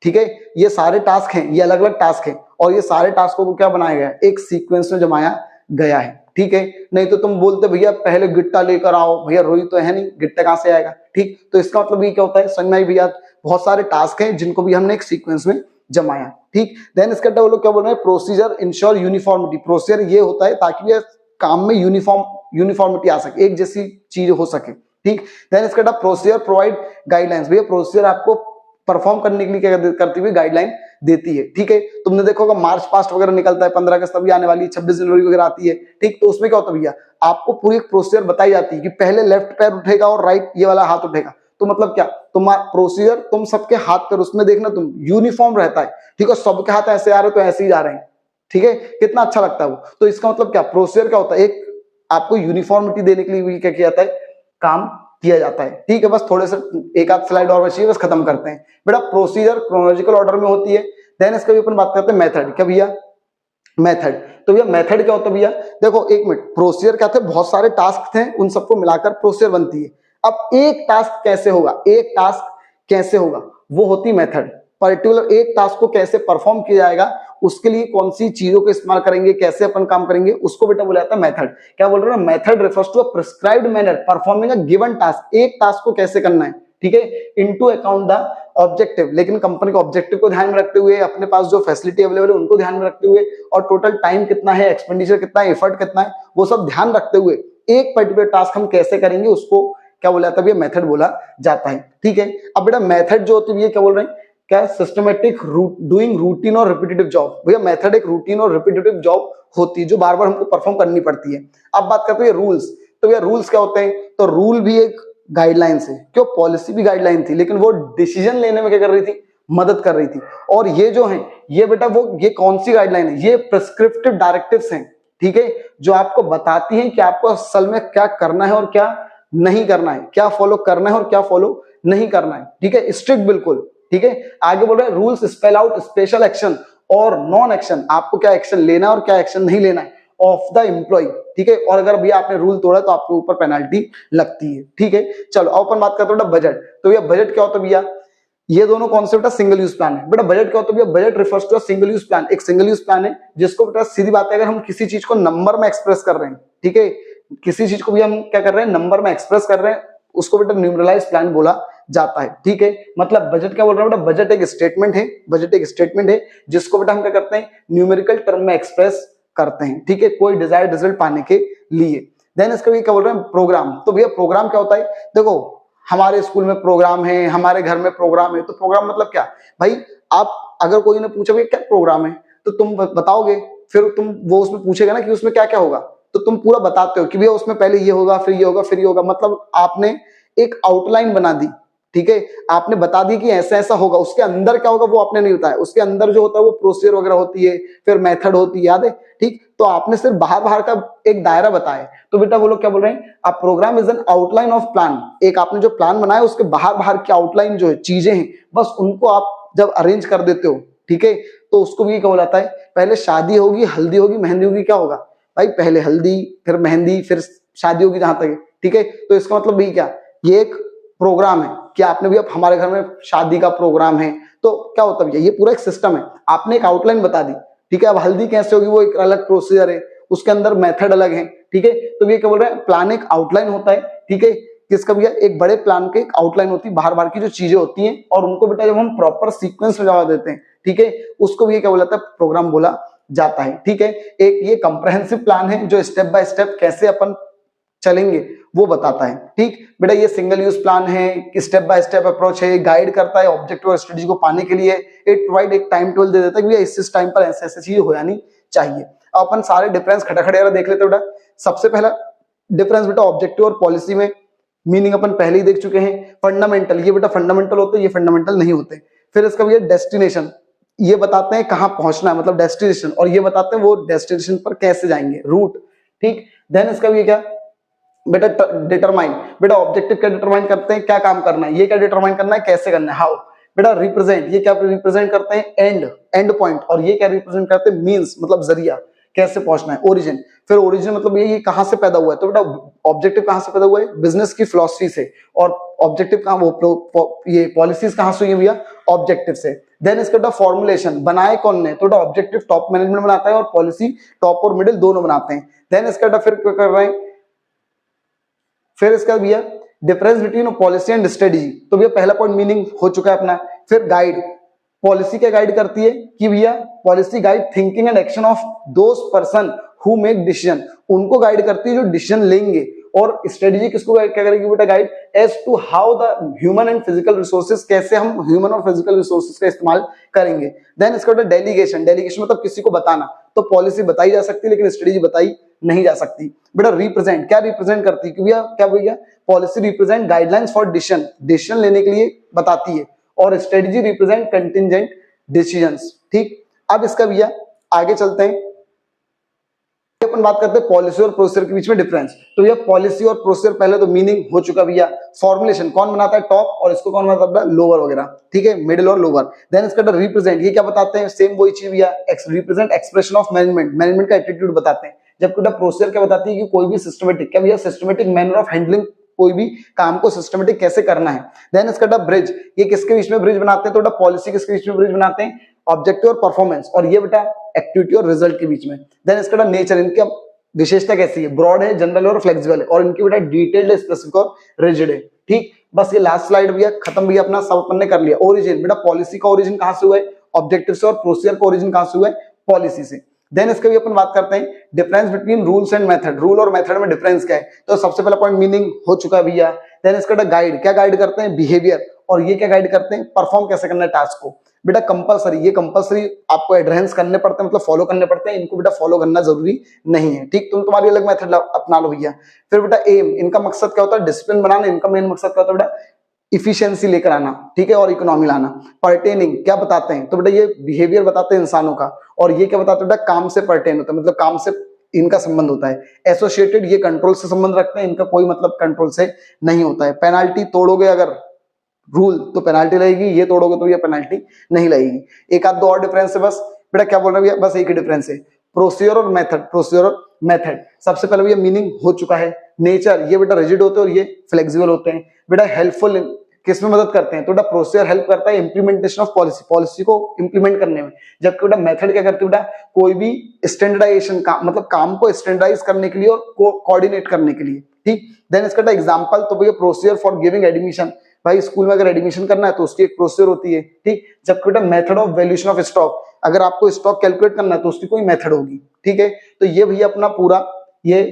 ठीक है। ये सारे टास्क हैं, ये अलग अलग टास्क हैं, और ये सारे टास्कों को क्या बनाया गया है, एक सीक्वेंस में जमाया गया है, ठीक है। नहीं तो तुम बोलते भैया पहले गिट्टा लेकर आओ, भैया रुई तो है नहीं, गिट्टा कहां से आएगा, ठीक। तो इसका मतलब ये क्या होता है, समझ में आई भैया, बहुत सारे टास्क हैं जिनको भी हमने एक सीक्वेंस में जमाया, ठीक। देन इसका वो लोग क्या बोल रहे हैं, प्रोसीजर इंश्योर यूनिफॉर्मिटी। प्रोसीजर ये होता है ताकि ये काम में यूनिफॉर्मिटी आ सके, एक जैसी चीज हो सके, ठीक। देन इसका प्रोसीजर प्रोवाइड गाइडलाइंस। भैया प्रोसीजर आपको परफॉर्म करने के लिए क्या करती हुई गाइडलाइन देती है, ठीक है। तुमने देखो मार्च पास्ट वगैरह निकलता है, 15 अगस्त अभी आने वाली, 26 जनवरी वगैरह आती है, ठीक। तो उसमें क्या होता है भैया, आपको पूरी एक प्रोसीजर बताई जाती है कि पहले लेफ्ट पैर उठेगा और राइट ये वाला हाथ उठेगा। तो मतलब क्या, तुम्हारा प्रोसीजर, तुम सबके हाथ पैर उसमें देखना तुम यूनिफॉर्म रहता है, ठीक है, सबके हाथ ऐसे आ रहे तो ऐसे ही जा रहे हैं, ठीक है, कितना अच्छा लगता है वो। तो इसका मतलब क्या, प्रोसीजर क्या होता है, एक आपको यूनिफॉर्मिटी देने के लिए भी क्या किया जाता है, काम किया जाता है, ठीक है। बस थोड़े से एक आध स्लाइड और बची है, बस खत्म करते हैं। बेटा प्रोसीजर क्रोनोलॉजिकल ऑर्डर में होती है। देन इसका भी अपन बात करते हैं मेथड। क्या भैया, मेथड। तो भैया मेथड क्या होता है भैया, देखो एक मिनट, प्रोसीजर क्या थे, बहुत सारे टास्क थे, उन सबको मिलाकर प्रोसीजर बनती है। अब एक टास्क कैसे होगा, एक टास्क कैसे होगा, वो होती मेथड। पर्टिकुलर एक टास्क को कैसे परफॉर्म किया जाएगा, उसके लिए कौन सी चीजों का इस्तेमाल करेंगे, कैसे अपन काम करेंगे, उसको बेटा बोला जाता है मेथड। क्या बोल रहे हो, method refers to a prescribed manner performing a given task. एक टास्क को कैसे करना है, ठीक है, इनटू अकाउंट द ऑब्जेक्टिव, लेकिन कंपनी के ऑब्जेक्टिव को ध्यान में रखते हुए, अपने पास जो फैसिलिटी अवेलेबल है उनको ध्यान में रखते हुए, और टोटल टाइम कितना है, एक्सपेंडिचर कितना है, एफर्ट कितना है, वो सब ध्यान रखते हुए एक पर्टिकुलर टास्क हम कैसे करेंगे, उसको क्या बोला जाता है, मेथड बोला जाता है, ठीक है। अब बेटा मेथड जो होती है क्या बोल रहे हैं, क्या, सिस्टमेटिक डूइंग रूटीन और रिपीटेटिव जॉब। भैया मेथड एक रूटीन और रिपीटेटिव जॉब होती है जो बार बार हमको परफॉर्म करनी पड़ती है। अब बात करते हैं रूल्स। तो भैया रूल्स क्या होते हैं, तो रूल भी एक गाइडलाइंस है, क्यों, पॉलिसी भी गाइडलाइन थी, लेकिन वो डिसीजन लेने में क्या कर रही थी, मदद कर रही थी। और ये जो है, ये बेटा वो, ये कौन सी गाइडलाइन है, ये प्रिस्क्रिप्टिव डायरेक्टिव्स हैं, ठीक है, जो आपको बताती हैं कि आपको असल में क्या करना है और क्या नहीं करना है, क्या फॉलो करना है और क्या फॉलो नहीं करना है, ठीक है, स्ट्रिक्ट बिल्कुल, ठीक है। आगे बोल रहे हैं rules spell out special action और नॉन एक्शन, आपको क्या एक्शन लेना है और क्या एक्शन नहीं लेना है ऑफ द एम्प्लॉय, ठीक है। और अगर भैया आपने रूल तोड़ा तो आपके ऊपर पेनल्टी लगती है, ठीक है। चलो अब अपन बात करते हैं बजट। तो भैया बजट क्या होता है भैया, ये दोनों कॉन्सेप्ट है सिंगल यूज प्लान है। बेटा बजट क्या होता है भैया, budget refers to single use plan, एक सिंगल यूज प्लान है जिसको बेटा सीधी बात है अगर हम किसी चीज को नंबर में एक्सप्रेस कर रहे हैं, ठीक है, किसी चीज को भी हम क्या कर रहे हैं नंबर में एक्सप्रेस कर रहे हैं, उसको बेटा न्यूमरलाइज प्लान बोला जाता है, ठीक है। मतलब बजट क्या बोल रहा है बेटा, बजट एक स्टेटमेंट है, बजट एक स्टेटमेंट है जिसको बेटा हम क्या करते हैं न्यूमेरिकल टर्म में एक्सप्रेस करते हैं, ठीक है, कोई डिजायर्ड रिजल्ट पाने के लिए। देन इसका भी क्या बोल रहे हैं प्रोग्राम। तो भैया प्रोग्राम क्या होता है, देखो हमारे स्कूल में प्रोग्राम है, हमारे घर में प्रोग्राम है, तो प्रोग्राम मतलब क्या भाई, आप अगर कोई ने पूछा भाई क्या प्रोग्राम है तो तुम बताओगे, फिर तुम वो उसमें पूछेगा ना कि उसमें क्या क्या होगा, तो तुम पूरा बताते हो कि भैया उसमें पहले ये होगा फिर ये होगा फिर ये होगा, मतलब आपने एक आउटलाइन बना दी, ठीक है, आपने बता दी कि ऐसा ऐसा होगा, उसके अंदर क्या होगा वो आपने नहीं बताया, उसके अंदर जो होता है वो प्रोसीजर वगैरह होती है, फिर मेथड होती है, याद है, ठीक। तो आपने सिर्फ बाहर बाहर का एक दायरा बताया। तो बेटा वो लोग क्या बोल रहे हैं, a programme is an outline of plan, एक आपने जो प्लान बनाया उसके बाहर बाहर की आउटलाइन जो है चीजें हैं बस उनको आप जब अरेंज कर देते हो, ठीक है, तो उसको भी क्या बोला जाता है, पहले शादी होगी, हल्दी होगी, मेहंदी होगी, क्या होगा भाई, पहले हल्दी फिर मेहंदी फिर शादी होगी जहां तक है, ठीक है। तो इसका मतलब भी क्या, ये एक प्रोग्राम है कि आपने भी अब हमारे घर में शादी का प्रोग्राम है, तो क्या होता है ये पूरा एक सिस्टम है, आपने एक आउटलाइन बता दी, ठीक है। अब हल्दी कैसे होगी वो एक अलग प्रोसीजर है, उसके अंदर मेथड अलग है, ठीक है। तो ये क्या बोल रहे हैं, प्लान एक आउटलाइन होता है, ठीक है, किसका भैया, एक बड़े प्लान के एक आउटलाइन होती है, बाहर बाहर की जो चीजें होती हैं और उनको बेटा जब हम प्रॉपर सीक्वेंस में जमा देते हैं, ठीक है, उसको भी क्या बोला जाता है, प्रोग्राम बोला जाता है, ठीक है। एक ये कंप्रहेंसिव प्लान है जो स्टेप बाय स्टेप कैसे अपन चलेंगे वो बताता है, ठीक बेटा। ये सिंगल यूज प्लान है, स्टेप बाय स्टेप अप्रोच है, गाइड करता है ऑब्जेक्टिव और स्ट्रेटजी को पाने के लिए, इट प्रोवाइड एक टाइम टेबल दे देता है कि इस टाइम पर ऐसे ऐसे चीज हो जानी चाहिए। अब अपन सारे डिफरेंस खड़े देख लेते हैं बेटा। सबसे पहला डिफरेंस बेटा ऑब्जेक्टिव और पॉलिसी में, मीनिंग अपन पहले ही देख चुके हैं। फंडामेंटल, ये बेटा फंडामेंटल होते हैं, ये फंडामेंटल नहीं होते। फिर इसका भैया डेस्टिनेशन, ये बताते हैं कहाँ पहुंचना है मतलब डेस्टिनेशन, और ये बताते हैं वो डेस्टिनेशन पर कैसे जाएंगे, रूट, ठीक। देन इसका भी क्या बेटा डिटरमाइन, बेटा ऑब्जेक्टिव क्या डिटरमाइन करते हैं, क्या काम करना है, ये क्या डिटरमाइन करना है, कैसे करना है, हाउ। बेटा रिप्रेजेंट, ये क्या रिप्रेजेंट करते हैं, एंड पॉइंट, और ये क्या रिप्रेजेंट करते हैं, मींस मतलब जरिया, कैसे पहुंचना है। ओरिजिन, फिर ओरिजिन मतलब ये कहां से पैदा हुआ है, तो बेटा ऑब्जेक्टिव कहां से पैदा हुआ है, बिजनेस की फिलॉसफी से, और ऑब्जेक्टिव कहां वो ये पॉलिसीज कहां से हुई है भैया, ऑब्जेक्टिव से। देन इसका बेटा फॉर्मुलेशन, बनाए कौन ने, तो बेटा ऑब्जेक्टिव टॉप मैनेजमेंट बनाता है और पॉलिसी टॉप और मिडिल दोनों बनाते हैं। देन इसका बेटा फिर क्या कर रहे हैं, फिर इसका भैया difference between policy and strategy, तो भैया पहला पॉइंट मीनिंग हो चुका है अपना। फिर गाइड, पॉलिसी क्या गाइड करती है कि भैया policy guide thinking and action of those person who make decision, उनको गाइड करती है जो डिसीजन लेंगे। और स्ट्रेटजी किसको क्या करेगी बेटा, guide as to how the human and physical resources, कैसे हम ह्यूमन और फिजिकल रिसोर्सेज का इस्तेमाल करेंगे। देन इसका बेटा डेलीगेशन, डेलीगेशन मतलब किसी को बताना, तो पॉलिसी बताई जा सकती है लेकिन स्ट्रेटजी बताई नहीं जा सकती। बेटा रिप्रेजेंट, क्या रिप्रेजेंट करती है कि भैया क्या भैया policy represent guidelines for decision, decision लेने के लिए बताती है, और स्ट्रेटजी रिप्रेजेंट कंटिंजेंट डिसीजंस, ठीक। अब इसका भैया आगे चलते हैं, अपन बात करते हैं पॉलिसी और प्रोसीजर के बीच में डिफरेंस। तो भैया पॉलिसी और प्रोसीजर पहले तो मीनिंग हो चुका भैया। फॉर्मुलेशन कौन बनाता है, टॉप, और इसको कौन बनाता है, लोअर वगैरह, ठीक है, मिडिल और लोअर। देन इसका रिप्रेजेंट, ये क्या बताते हैं, सेम वही चीज भैया, represent expression of management, management का एटीट्यूड बताते हैं। जबकि प्रोसीजर क्या बताती है कि कोई भी सिस्टमेटिक, क्या भैया सिस्टमेटिक मैनर ऑफ हैंडलिंग, कोई भी काम को सिस्टमेटिक कैसे करना है। देन इसका ब्रिज, ये किसके बीच में ब्रिज बनाते हैं, तो पॉलिसी किसके बीच में ब्रिज बनाते हैं, ऑब्जेक्टिव और परफॉर्मेंस, और ये बेटा एक्टिविटी और रिजल्ट के बीच में। देन इसका नेचर, इनका विशेषता कैसी है, ब्रॉड है, जनरल और फ्लेक्सिबल है, और इनकी बेटा डिटेल्ड, स्पेसिफिक और रिजिड है, ठीक। बस ये लास्ट स्लाइड भैया खत्म भैया, अपना सब अपन ने कर लिया। ओरिजिन, बेटा पॉलिसी का ओरिजिन कहां से हुआ है, ऑब्जेक्टिव से, और प्रोसीजर का ओरिजिन कहां से हुआ है, पॉलिसी से। देन इसका भी अपन बात करते हैं difference between rules and method, rule और मेथड में डिफरेंस क्या है। तो सबसे पहला पॉइंट मीनिंग हो चुका है भैया। देन इसका गाइड, क्या गाइड करते हैं, बिहेवियर, और ये क्या गाइड करते हैं, परफॉर्म कैसे करना है टास्क को। बेटा कंपलसरी, ये कंपलसरी आपको एडहेरेंस करने पड़ते हैं, मतलब फॉलो करने पड़ते हैं, इनको बेटा फॉलो करना जरूरी नहीं है, ठीक। तुम्हारी अलग मेथड अपना लो भैया। फिर बेटा एम, इनका मकसद क्या होता है, डिसिप्लिन बनाना, इनका मेन मकसद क्या होता है बेटा, इफिशियंसी लेकर आना, ठीक है, और इकोनॉमी लाना। पर्टेनिंग क्या बताते हैं, तो बेटा ये बिहेवियर बताते हैं इंसानों का, और ये क्या बताते हैं बेटा, काम से पर्टेन होता है, मतलब काम से इनका संबंध होता है। एसोसिएटेड, ये कंट्रोल से संबंध रखते हैं, इनका कोई मतलब कंट्रोल से नहीं होता है। पेनाल्टी, तोड़ोगे अगर रूल तो पेनाल्टी लगेगी, ये तोड़ोगे तो ये पेनाल्टी नहीं लगेगी। एक आध दो और डिफरेंस है बस बेटा, क्या बोल रहे हैं भैया, बस एक ही डिफरेंस है, प्रोसीजर और मेथड। प्रोसीजर और मेथड, सबसे पहले भैया मीनिंग हो चुका है। नेचर, ये बेटा रिजिड होते हैं और ये फ्लेक्सिबल होते हैं। बेटा हेल्पफुल किसमें मदद करते हैं, तो बेटा प्रोसीजर हेल्प करता है इंप्लीमेंटेशन ऑफ पॉलिसी, पॉलिसी को इंप्लीमेंट करने में। जबकि बेटा मेथड क्या करती है, बेटा कोई भी स्टैंडर्डाइजेशन का मतलब काम को स्टैंडर्डाइज करने के लिए और कोऑर्डिनेट करने के लिए। ठीक, देन इसका एग्जांपल, तो भैया प्रोसीजर फॉर गिविंग एडमिशन, भाई स्कूल में अगर एडमिशन करना है तो उसकी एक प्रोसीजर होती है। ठीक, जबकि बेटा method of valuation of stock, अगर आपको स्टॉक कैलकुलेट करना है तो उसकी कोई मेथड होगी। ठीक है, तो ये भैया अपना पूरा ये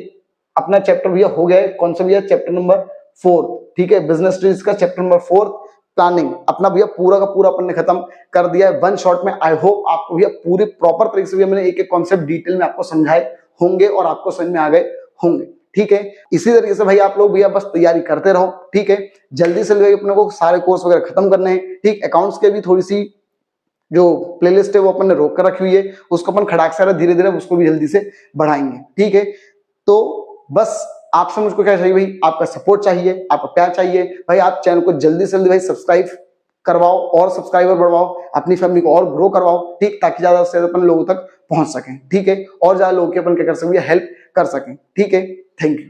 अपना चैप्टर भैया हो गया है। कौन सा भैया, चैप्टर नंबर 4। ठीक है, बिजनेस स्टडीज का चैप्टर नंबर 4 प्लानिंग अपना भैया पूरा का पूरा अपन ने खत्म कर दिया है वन शॉट में। आई होप आपको भैया पूरी प्रॉपर तरीके से भैया मैंने एक एक कॉन्सेप्ट डिटेल में आपको समझाए होंगे और आपको समझ में आ गए होंगे। ठीक है, इसी तरीके से भाई आप लोग भैया बस तैयारी करते रहो। ठीक है, जल्दी से भाई अपने को सारे कोर्स वगैरह खत्म करने हैं। ठीक, अकाउंट्स के भी थोड़ी सी जो प्लेलिस्ट है वो अपन ने रोक कर रखी हुई है, उसको अपन खड़ाक से धीरे धीरे उसको भी जल्दी से बढ़ाएंगे। ठीक है, तो बस आपसे मुझको क्या चाहिए भाई, आपका सपोर्ट चाहिए, आपका प्यार चाहिए भाई। आप चैनल को जल्दी से जल्दी भाई सब्सक्राइब करवाओ और सब्सक्राइबर बढ़वाओ, अपनी फैमिली को और ग्रो करवाओ। ठीक, ताकि ज्यादा से ज्यादा अपन लोगों तक पहुंच सकें। ठीक है, और ज्यादा लोगों की अपन क्या कर सकें, हेल्प कर सकें। ठीक है, थैंक यू।